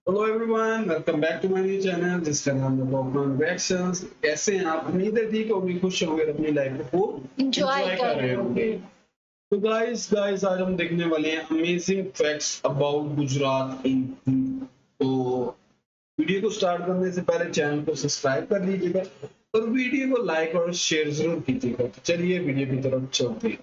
Hello everyone, welcome back to my new channel जिसका नाम है पॉपकॉर्न रिएक्शंस। कैसे हैं आप? उम्मीद है ठीक होंगे, खुश होंगे, अपनी लाइफ को एंजॉय कर रहे होंगे। तो गाइस आज हम देखने वाले हैं अमेजिंग फैक्ट्स अबाउट गुजरात इन। तो वीडियो को स्टार्ट करने से पहले चैनल को सब्सक्राइब कर लीजिएगा और वीडियो को लाइक और शेयर जरूर कीजिएगा। तो चलिए वीडियो की तरफ चलते हैं।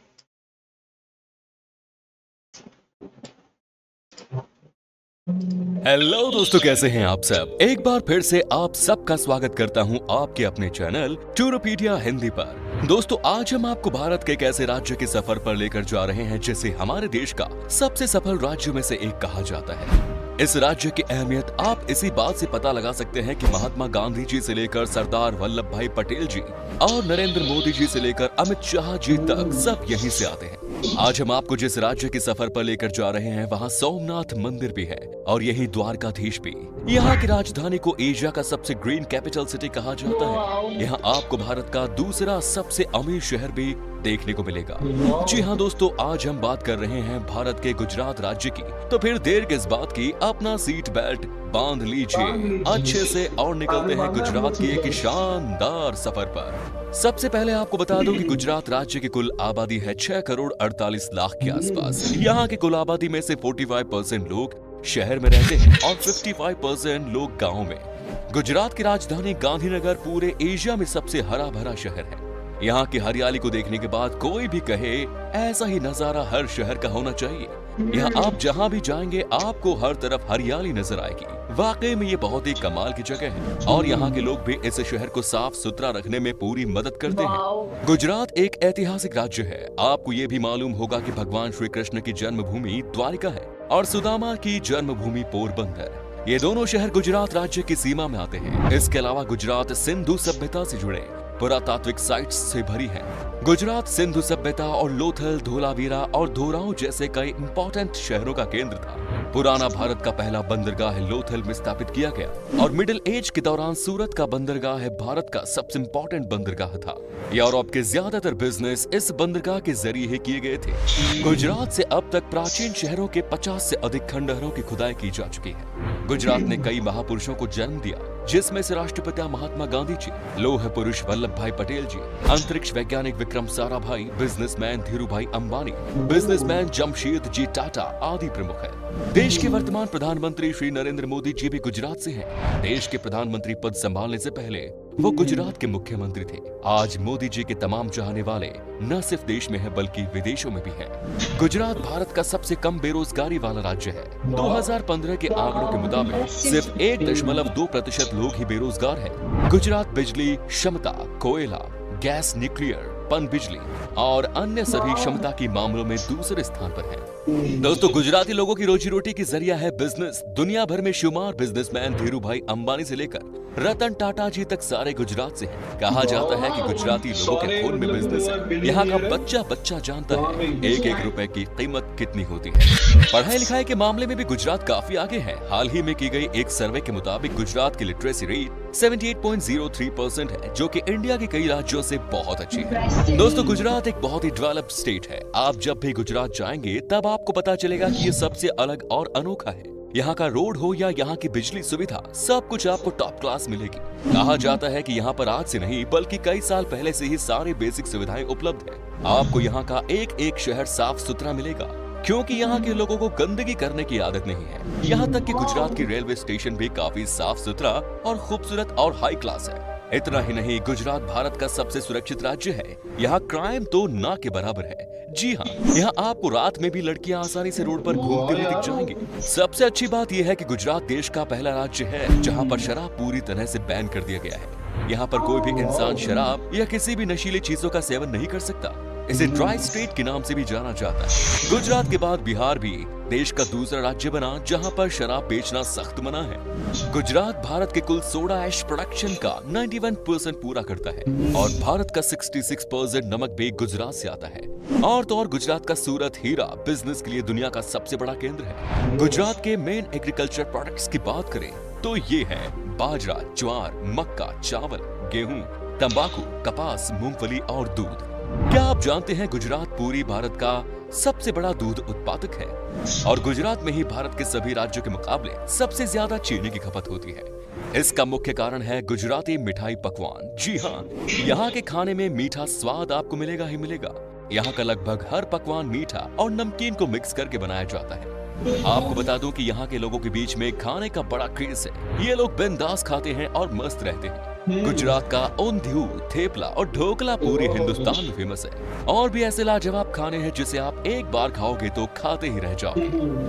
हेलो दोस्तों, कैसे हैं आप सब। एक बार फिर से आप सबका स्वागत करता हूं आपके अपने चैनल टूरोपीडिया हिंदी पर। दोस्तों आज हम आपको भारत के एक ऐसे राज्य के सफर पर लेकर जा रहे हैं जिसे हमारे देश का सबसे सफल राज्यों में से एक कहा जाता है। इस राज्य की अहमियत आप इसी बात से पता लगा सकते हैं कि महात्मा गांधी जी से लेकर सरदार वल्लभ भाई पटेल जी और नरेंद्र मोदी जी से लेकर अमित शाह जी तक सब यहीं से आते हैं। आज हम आपको जिस राज्य के सफर पर लेकर जा रहे हैं वहाँ सोमनाथ मंदिर भी है और यही द्वारकाधीश भी। यहाँ की राजधानी को एशिया का सबसे ग्रीन कैपिटल सिटी कहा जाता है। यहाँ आपको भारत का दूसरा सबसे अमीर शहर भी देखने को मिलेगा। जी हाँ दोस्तों, आज हम बात कर रहे हैं भारत के गुजरात राज्य की। तो फिर देर किस बात की, अपना सीट बेल्ट बांध लीजिए अच्छे से और निकलते हैं गुजरात के एक शानदार सफर पर। सबसे पहले आपको बता दूं कि गुजरात राज्य की कुल आबादी है 6 करोड़ 48 लाख के आसपास। यहाँ की कुल आबादी में से 45% लोग शहर में रहते हैं और 55% लोग गाँव में। गुजरात की राजधानी गांधीनगर पूरे एशिया में सबसे हरा भरा शहर है। यहाँ की हरियाली को देखने के बाद कोई भी कहे ऐसा ही नजारा हर शहर का होना चाहिए। यहाँ आप जहाँ भी जाएंगे आपको हर तरफ हरियाली नजर आएगी। वाकई में ये बहुत ही कमाल की जगह है और यहाँ के लोग भी इस शहर को साफ सुथरा रखने में पूरी मदद करते हैं। गुजरात एक ऐतिहासिक राज्य है। आपको ये भी मालूम होगा कि भगवान श्री कृष्ण की जन्मभूमि द्वारिका है और सुदामा की जन्मभूमि पोरबंदर। ये दोनों शहर गुजरात राज्य की सीमा में आते हैं। इसके अलावा गुजरात सिंधु सभ्यता से जुड़े पुरातात्विक साइट्स से भरी है। गुजरात सिंधु सभ्यता और लोथल, धोलावीरा और धोराव जैसे कई इंपॉर्टेंट शहरों का केंद्र था। पुराना भारत का पहला बंदरगाह लोथल में स्थापित किया गया और मिडिल एज के दौरान सूरत का बंदरगाह भारत का सबसे इंपॉर्टेंट बंदरगाह था। यूरोप के ज्यादातर बिजनेस इस बंदरगाह के जरिए ही किए गए थे। गुजरात से अब तक प्राचीन शहरों के 50 से अधिक खंडहरों की खुदाई की जा चुकी है। गुजरात ने कई महापुरुषों को जन्म दिया जिसमें से राष्ट्रपिता महात्मा गांधी जी, लौह पुरुष वल्लभ भाई पटेल जी, अंतरिक्ष वैज्ञानिक विक्रम साराभाई, बिजनेसमैन धीरू भाई अंबानी, बिजनेसमैन जमशेद जी टाटा आदि प्रमुख है। देश के वर्तमान प्रधानमंत्री श्री नरेंद्र मोदी जी भी गुजरात से हैं। देश के प्रधानमंत्री पद संभालने से पहले वो गुजरात के मुख्यमंत्री थे। आज मोदी जी के तमाम चाहने वाले न सिर्फ देश में है बल्कि विदेशों में भी है। गुजरात भारत का सबसे कम बेरोजगारी वाला राज्य है। 2015 के आंकड़ों के मुताबिक सिर्फ 1.2% लोग ही बेरोजगार हैं। गुजरात बिजली क्षमता, कोयला, गैस, न्यूक्लियर, पन बिजली और अन्य सभी क्षमता की मामलों में दूसरे स्थान पर है। दोस्तों गुजराती लोगों की रोजी रोटी की जरिया है बिजनेस। दुनिया भर में शुमार बिजनेसमैन धीरू भाई अंबानी से लेकर रतन टाटा जी तक सारे गुजरात से हैं। कहा जाता है कि गुजराती लोगों के खून में बिजनेस है। यहाँ का बच्चा बच्चा जानता है एक एक रुपए की कीमत कितनी होती है। पढ़ाई लिखाई के मामले में भी गुजरात काफी आगे है। हाल ही में की गई एक सर्वे के मुताबिक गुजरात की लिटरेसी रेट 78.03% है, जो कि इंडिया के कई राज्यों से बहुत अच्छी है। दोस्तों गुजरात एक बहुत ही डेवलप्ड स्टेट है। आप जब भी गुजरात जाएंगे तब आपको पता चलेगा कि ये सबसे अलग और अनोखा है। यहाँ का रोड हो या यहाँ की बिजली सुविधा, सब कुछ आपको टॉप क्लास मिलेगी। कहा जाता है कि यहाँ पर आज से नहीं बल्कि कई साल पहले से ही सारी बेसिक सुविधाएं उपलब्ध है। आपको यहाँ का एक एक शहर साफ सुथरा मिलेगा क्योंकि यहाँ के लोगों को गंदगी करने की आदत नहीं है। यहाँ तक कि गुजरात की रेलवे स्टेशन भी काफी साफ सुथरा और खूबसूरत और हाई क्लास है। इतना ही नहीं, गुजरात भारत का सबसे सुरक्षित राज्य है। यहाँ क्राइम तो ना के बराबर है। जी हाँ, यहाँ आपको रात में भी लड़कियाँ आसानी से रोड पर घूमते हुए दिख जाएंगी। सबसे अच्छी बात यह है कि गुजरात देश का पहला राज्य है जहाँ पर शराब पूरी तरह से बैन कर दिया गया है। यहाँ पर कोई भी इंसान शराब या किसी भी नशीली चीजों का सेवन नहीं कर सकता। इसे ड्राई स्टेट के नाम से भी जाना जाता है। गुजरात के बाद बिहार भी देश का दूसरा राज्य बना जहां पर शराब बेचना सख्त मना है। गुजरात भारत के कुल सोडा ऐश प्रोडक्शन का 91% पूरा करता है और भारत का 66% नमक भी गुजरात से आता है। और तो और गुजरात का सूरत हीरा बिजनेस के लिए दुनिया का सबसे बड़ा केंद्र है। गुजरात के मेन एग्रीकल्चर प्रोडक्ट्स की बात करें तो ये है बाजरा, ज्वार, मक्का, चावल, गेहूं, तंबाकू, कपास, मूंगफली और दूध। क्या आप जानते हैं गुजरात पूरी भारत का सबसे बड़ा दूध उत्पादक है और गुजरात में ही भारत के सभी राज्यों के मुकाबले सबसे ज्यादा चीनी की खपत होती है। इसका मुख्य कारण है गुजराती मिठाई पकवान। जी हाँ, यहाँ के खाने में मीठा स्वाद आपको मिलेगा ही मिलेगा। यहाँ का लगभग हर पकवान मीठा और नमकीन को मिक्स करके बनाया जाता है। आपको बता दूं कि यहाँ के लोगों के बीच में खाने का बड़ा क्रेज है। ये लोग बिंदास खाते हैं और मस्त रहते हैं। गुजरात का ऊंधियू, थेपला और ढोकला पूरे हिंदुस्तान में फेमस है। और भी ऐसे लाजवाब खाने हैं जिसे आप एक बार खाओगे तो खाते ही रह जाओगे।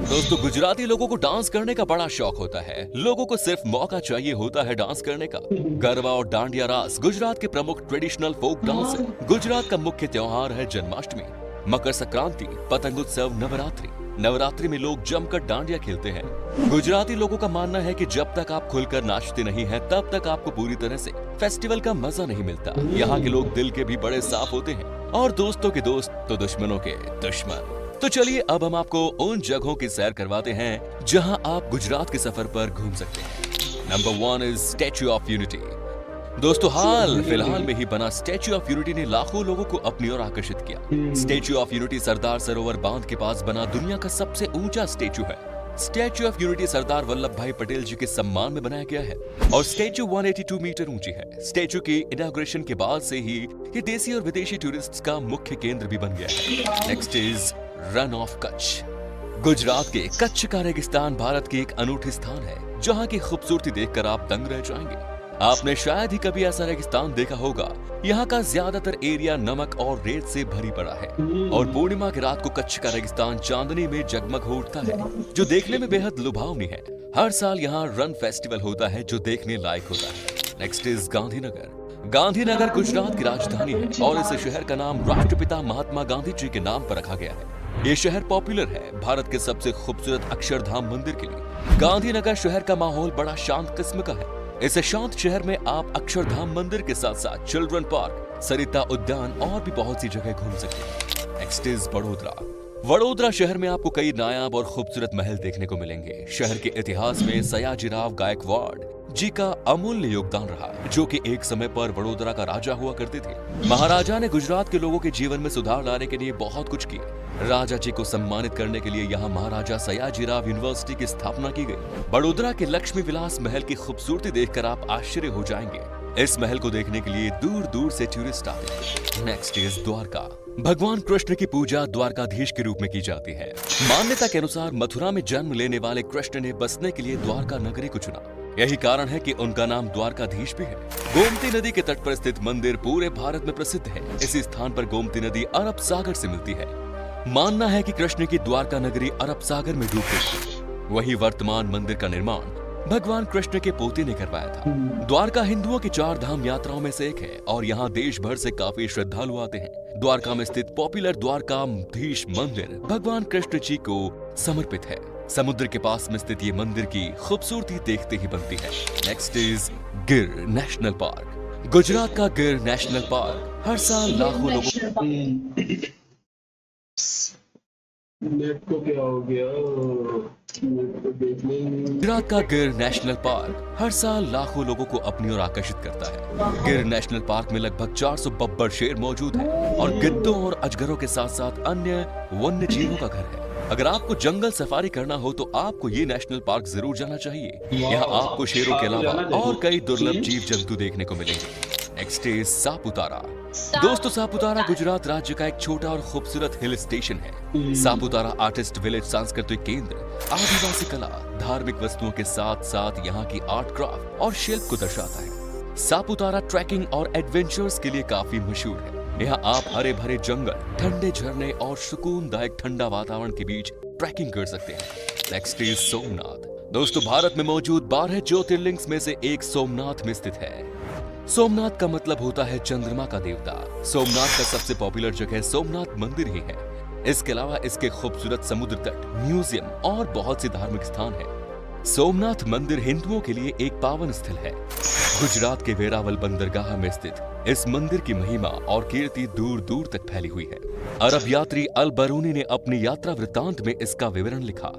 दोस्तों, गुजराती लोगों को डांस करने का बड़ा शौक होता है। लोगों को सिर्फ मौका चाहिए होता है डांस करने का। गरबा और डांडिया रास गुजरात के प्रमुख ट्रेडिशनल फोक डांस है। गुजरात का मुख्य त्योहार है जन्माष्टमी, मकर संक्रांति, पतंग उत्सव, नवरात्रि। नवरात्रि में लोग जमकर डांडिया खेलते हैं। गुजराती लोगों का मानना है कि जब तक आप खुलकर नाचते नहीं हैं, तब तक आपको पूरी तरह से फेस्टिवल का मजा नहीं मिलता। यहाँ के लोग दिल के भी बड़े साफ होते हैं और दोस्तों के दोस्त तो दुश्मनों के दुश्मन। तो चलिए अब हम आपको उन जगहों की सैर करवाते हैं जहाँ आप गुजरात के सफर पर घूम सकते हैं। Number 1 is statue of unity. दोस्तों, हाल फिलहाल में ही बना स्टैच्यू ऑफ यूनिटी ने लाखों लोगों को अपनी ओर आकर्षित किया। Statue of unity Sardar Sarovar बांध के पास बना दुनिया का सबसे ऊंचा स्टैच्यू है। Statue of unity Sardar Vallabh भाई पटेल जी के सम्मान में बनाया गया है और स्टैच्यू 182 मीटर ऊंची है। स्टैच्यू की इनॉग्रेशन के बाद से ही ये देसी और विदेशी टूरिस्ट का मुख्य केंद्र भी बन गया है। Next is run of Kutch. Gujarat के कच्छ का रेगिस्तान भारत की एक अनूठी स्थान है जहाँ की खूबसूरती देखकर आप दंग रह जाएंगे। आपने शायद ही कभी ऐसा रेगिस्तान देखा होगा। यहाँ का ज्यादातर एरिया नमक और रेत से भरी पड़ा है और पूर्णिमा की रात को कच्छ का रेगिस्तान चांदनी में जगमग हो उठता है, जो देखने में बेहद लुभावनी है। हर साल यहाँ रन फेस्टिवल होता है जो देखने लायक होता है। Next is Gandhinagar. गांधीनगर गुजरात की राजधानी है और इस शहर का नाम राष्ट्रपिता महात्मा गांधी जी के नाम पर रखा गया है। ये शहर पॉपुलर है भारत के सबसे खूबसूरत अक्षरधाम मंदिर के लिए। गांधीनगर शहर का माहौल बड़ा शांत किस्म का है। इस शांत शहर में आप अक्षरधाम मंदिर के साथ साथ चिल्ड्रन पार्क, सरिता उद्यान और भी बहुत सी जगह घूम सकते हैं। Next is Vadodara. वडोदरा शहर में आपको कई नायाब और खूबसूरत महल देखने को मिलेंगे। शहर के इतिहास में सयाजीराव गायकवाड़ जी का अमूल्य योगदान रहा, जो कि एक समय पर वडोदरा का राजा हुआ करते थे। महाराजा ने गुजरात के लोगों के जीवन में सुधार लाने के लिए बहुत कुछ किया। राजा जी को सम्मानित करने के लिए यहाँ महाराजा सयाजीराव यूनिवर्सिटी की स्थापना की गई। वडोदरा के लक्ष्मी विलास महल की खूबसूरती देखकर आप आश्चर्य हो जाएंगे। इस महल को देखने के लिए दूर दूर से टूरिस्ट आते हैं। Next is Dwarka. भगवान कृष्ण की पूजा द्वारकाधीश के रूप में की जाती है। मान्यता के अनुसार मथुरा में जन्म लेने वाले कृष्ण ने बसने के लिए द्वारका नगरी को चुना। यही कारण है कि उनका नाम द्वारकाधीश भी है। गोमती नदी के तट पर स्थित मंदिर पूरे भारत में प्रसिद्ध है। इसी स्थान पर गोमती नदी अरब सागर से मिलती है। मानना है कि कृष्ण की द्वारका नगरी अरब सागर में डूब गई थी। वही वर्तमान मंदिर का निर्माण भगवान कृष्ण के पोते ने करवाया था। द्वारका हिंदुओं की 4 धाम यात्राओं में से एक है और यहाँ देश भर से काफी श्रद्धालु आते हैं। द्वारका में स्थित पॉपुलर द्वारकाधीश मंदिर भगवान कृष्ण जी को समर्पित है। समुद्र के पास में स्थित ये मंदिर की खूबसूरती देखते ही बनती है। नेक्स्ट इज गिर नेशनल पार्क। गुजरात का गिर नेशनल पार्क हर साल लाखों लोगों नेट को क्या हो गया? नेट को देखने गुजरात का गिर नेशनल पार्क हर साल लाखों लोगों को अपनी ओर आकर्षित करता है। गिर नेशनल पार्क में लगभग 400 बब्बर शेर मौजूद है और गिद्धों और अजगरों के साथ साथ अन्य वन्य जीवों का घर है। अगर आपको जंगल सफारी करना हो तो आपको ये नेशनल पार्क जरूर जाना चाहिए। यहाँ आपको शेरों के अलावा और कई दुर्लभ जीव जंतु देखने को मिलेंगे। Next is Saputara. दोस्तों, सापुतारा गुजरात राज्य का एक छोटा और खूबसूरत हिल स्टेशन है। सापुतारा आर्टिस्ट विलेज सांस्कृतिक केंद्र आदिवासी कला, धार्मिक वस्तुओं के साथ साथ यहाँ की आर्ट क्राफ्ट और शिल्प को दर्शाता है। सापुतारा ट्रैकिंग और एडवेंचर्स के लिए काफी मशहूर है। यहाँ आप हरे भरे जंगल, ठंडे झरने और सुकूनदायक ठंडा वातावरण के बीच ट्रैकिंग कर सकते हैं। Next is Somnath. दोस्तों, भारत में मौजूद 12 ज्योतिर्लिंग में से एक सोमनाथ में स्थित है। सोमनाथ का मतलब होता है चंद्रमा का देवता। सोमनाथ का सबसे पॉपुलर जगह सोमनाथ मंदिर ही है। इसके अलावा इसके खूबसूरत समुद्र तट, म्यूजियम और बहुत से धार्मिक स्थान है। सोमनाथ मंदिर हिंदुओं के लिए एक पावन स्थल है। गुजरात के वेरावल बंदरगाह में स्थित इस मंदिर की महिमा और कीर्ति दूर दूर तक फैली हुई है। अरब यात्री अल बरूनी ने अपनी यात्रा वृत्तांत में इसका विवरण लिखा,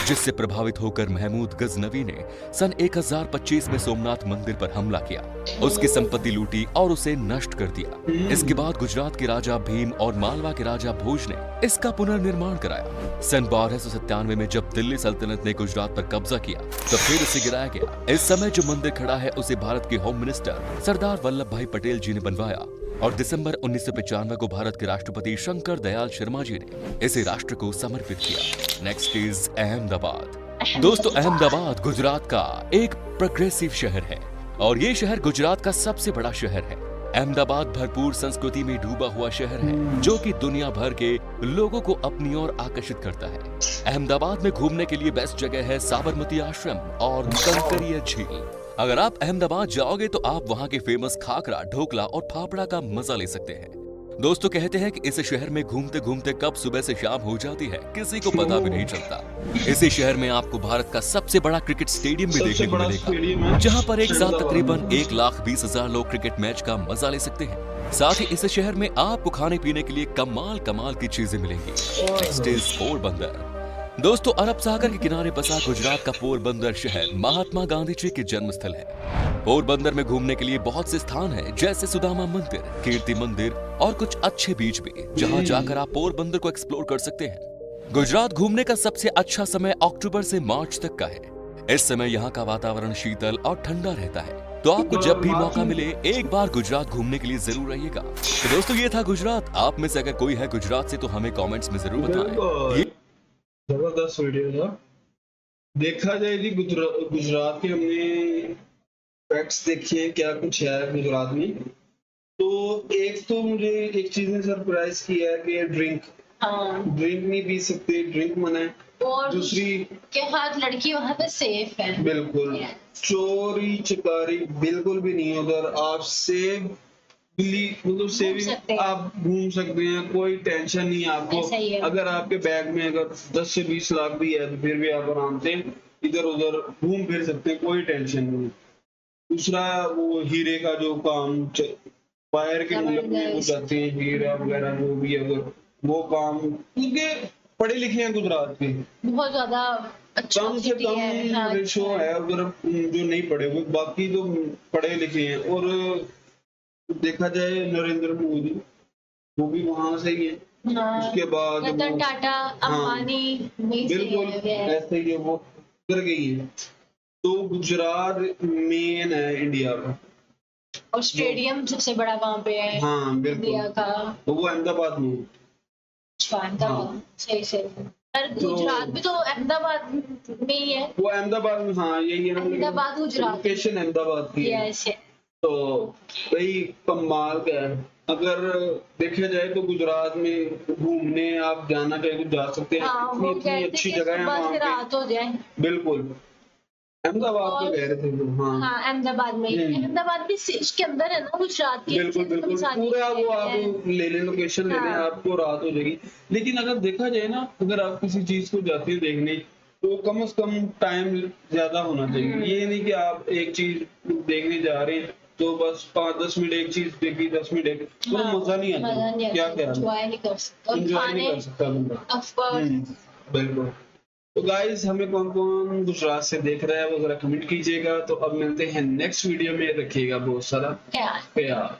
जिससे प्रभावित होकर महमूद गजनवी ने सन 1025 में सोमनाथ मंदिर पर हमला किया, उसकी संपत्ति लूटी और उसे नष्ट कर दिया। इसके बाद गुजरात के राजा भीम और मालवा के राजा भोज ने इसका पुनर्निर्माण कराया। सन 1297 में जब दिल्ली सल्तनत ने गुजरात पर कब्जा किया तो फिर इसे गिराया गया। इस समय जो मंदिर खड़ा है उसे भारत के होम मिनिस्टर सरदार वल्लभ भाई पटेल जी ने बनवाया और दिसंबर 1995 को भारत के राष्ट्रपति शंकर दयाल शर्मा जी ने इसे राष्ट्र को समर्पित किया। Next is Ahmedabad. दोस्तों, अहमदाबाद गुजरात का एक प्रोग्रेसिव शहर है और ये शहर गुजरात का सबसे बड़ा शहर है। अहमदाबाद भरपूर संस्कृति में डूबा हुआ शहर है जो कि दुनिया भर के लोगों को अपनी ओर आकर्षित करता है। अहमदाबाद में घूमने के लिए बेस्ट जगह है साबरमती आश्रम और कंकरिया झील। अगर आप अहमदाबाद जाओगे तो आप वहाँ के फेमस खाकरा, ढोकला और फाफड़ा का मजा ले सकते हैं। दोस्तों, कहते हैं कि इस शहर में घूमते घूमते कब सुबह से शाम हो जाती है किसी को पता भी नहीं चलता। इसी शहर में आपको भारत का सबसे बड़ा क्रिकेट स्टेडियम भी देखने को मिलेगा, जहां पर एक साथ तकरीबन 1,20,000 लोग क्रिकेट मैच का मजा ले सकते हैं। साथ ही इस शहर में आपको खाने पीने के लिए कमाल कमाल की चीजें मिलेंगी। Next is Porbandar. दोस्तों, अरब सागर के किनारे बसा गुजरात का पोरबंदर शहर महात्मा गांधी जी के जन्म स्थल है। पोरबंदर में घूमने के लिए बहुत से स्थान हैं, जैसे सुदामा मंदिर, कीर्ति मंदिर और कुछ अच्छे बीच भी, जहां जाकर आप पोरबंदर को एक्सप्लोर कर सकते हैं। गुजरात घूमने का सबसे अच्छा समय अक्टूबर से मार्च तक का है। इस समय यहाँ का वातावरण शीतल और ठंडा रहता है, तो आपको जब भी मौका मिले एक बार गुजरात घूमने के लिए जरूर रहिएगा। तो दोस्तों, ये था गुजरात। आप में से अगर कोई है गुजरात से तो हमें कॉमेंट्स में जरूर बताएं। जबरदस्त वीडियो था। देखा जाए जी, गुजरात के हमने फैक्ट्स देखिए क्या कुछ है गुजरात में। तो एक तो मुझे एक चीज ने सरप्राइज किया है कि ड्रिंक नहीं पी सकते, ड्रिंक मना है। और दूसरी के हर लड़की वहाँ पे सेफ है। बिल्कुल, चोरी चकारी बिल्कुल भी नहीं है उधर। आप सेफ मतलब सेविंग आप घूम सकते हैं, कोई टेंशन नहीं आपको। अगर आपके बैग में अगर 10 से 20 लाख भी है तो फिर भी आप आराम से इधर उधर घूम फिर सकते हैं, कोई टेंशन नहीं। दूसरा, वो हीरे का जो काम, वायर के मतलब वो जाते हैं हीरा वगैरह, वो भी अगर वो काम, क्योंकि पढ़े लिखे हैं गुजरात के बहुत ज्यादा, कम से कम रेशो है उधर जो नहीं पढ़े हुए, बाकी जो पढ़े लिखे हैं। और देखा जाए नरेंद्र मोदी, वो भी वहां से ही है। उसके बाद रतन टाटा, अंबानी, बिल्कुल ऐसे ही है, वो उधर गई है। तो गुजरात मेन है इंडिया का, और स्टेडियम सबसे बड़ा वहाँ पे है। हाँ बिल्कुल, इंडिया का। तो वो अहमदाबाद में है। सही पर गुजरात भी तो अहमदाबाद में ही है। वो अहमदाबाद में, हाँ यही है ना, अहमदाबाद गुजरात, लोकेशन अहमदाबाद की है। तो भाई कमाल का है। अगर देखा जाए तो गुजरात में घूमने आप जाना चाहे तो जा सकते हैं। इतनी अच्छी जगह है वहाँ पे, रात हो जाए। बिल्कुल। अहमदाबाद तो कह रहे थे वो, हाँ अहमदाबाद में, अहमदाबाद भी इसके अंदर है ना गुजरात के। बिल्कुल बिल्कुल, पूरा वो आप ले लें, लोकेशन ले लें, आपको रात हो जाएगी। लेकिन अगर देखा जाए ना, अगर आप किसी चीज को जाते हैं देखने तो कम से कम टाइम ज्यादा होना चाहिए। ये नहीं कि आप एक चीज देखने जा रहे हैं तो बस 5-10 मिनट एक चीज देखी, 10 मिनट एक, तो मजा नहीं आता। क्या क्या एंजॉय नहीं कर सकता बंदा। बिल्कुल। तो गाइस, हमें कौन कौन गुजरात से देख रहा है वो जरा कमेंट कीजिएगा। तो अब मिलते हैं नेक्स्ट वीडियो में, रखिएगा बहुत सारा प्यार।